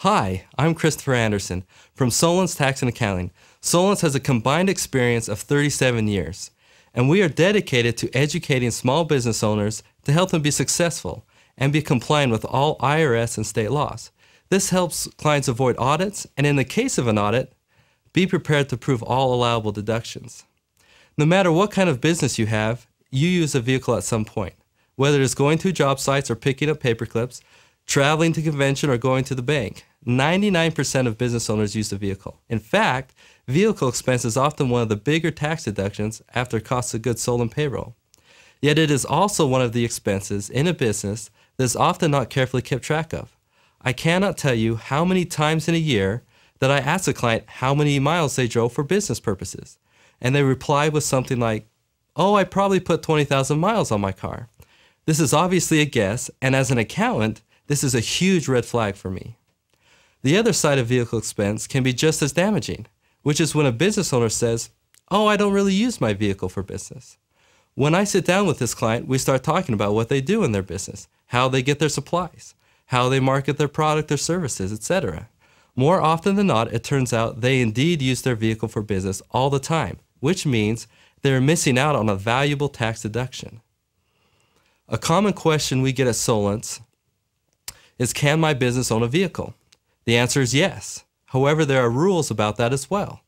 Hi, I'm Christopher Anderson from Solon's Tax and Accounting. Solon's has a combined experience of 37 years, and we are dedicated to educating small business owners to help them be successful and be compliant with all IRS and state laws. This helps clients avoid audits, and in the case of an audit, be prepared to prove all allowable deductions. No matter what kind of business you have, you use a vehicle at some point, whether it's going to job sites or picking up paper clips, traveling to convention or going to the bank. 99% of business owners use a vehicle. In fact, vehicle expense is often one of the bigger tax deductions after cost of goods sold and payroll. Yet it is also one of the expenses in a business that is often not carefully kept track of. I cannot tell you how many times in a year that I ask a client how many miles they drove for business purposes, and they reply with something like, "Oh, I probably put 20,000 miles on my car." This is obviously a guess, and as an accountant, this is a huge red flag for me. The other side of vehicle expense can be just as damaging, which is when a business owner says, "Oh, I don't really use my vehicle for business." When I sit down with this client, we start talking about what they do in their business, how they get their supplies, how they market their product or services, etc. More often than not, it turns out they indeed use their vehicle for business all the time, which means they're missing out on a valuable tax deduction. A common question we get at Solon's is, can my business own a vehicle? The answer is yes. However, there are rules about that as well.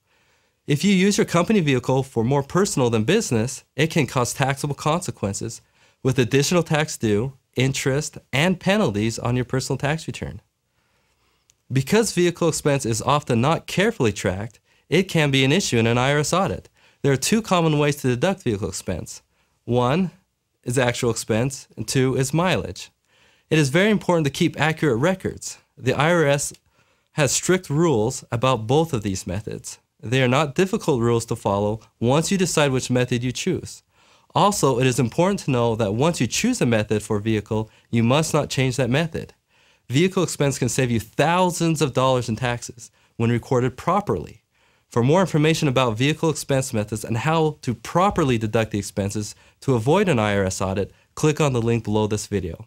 If you use your company vehicle for more personal than business, it can cause taxable consequences with additional tax due, interest, and penalties on your personal tax return. Because vehicle expense is often not carefully tracked, it can be an issue in an IRS audit. There are two common ways to deduct vehicle expense. One is actual expense, and two is mileage. It is very important to keep accurate records. The IRS has strict rules about both of these methods. They are not difficult rules to follow once you decide which method you choose. Also, it is important to know that once you choose a method for a vehicle, you must not change that method. Vehicle expense can save you thousands of dollars in taxes when recorded properly. For more information about vehicle expense methods and how to properly deduct the expenses to avoid an IRS audit, click on the link below this video.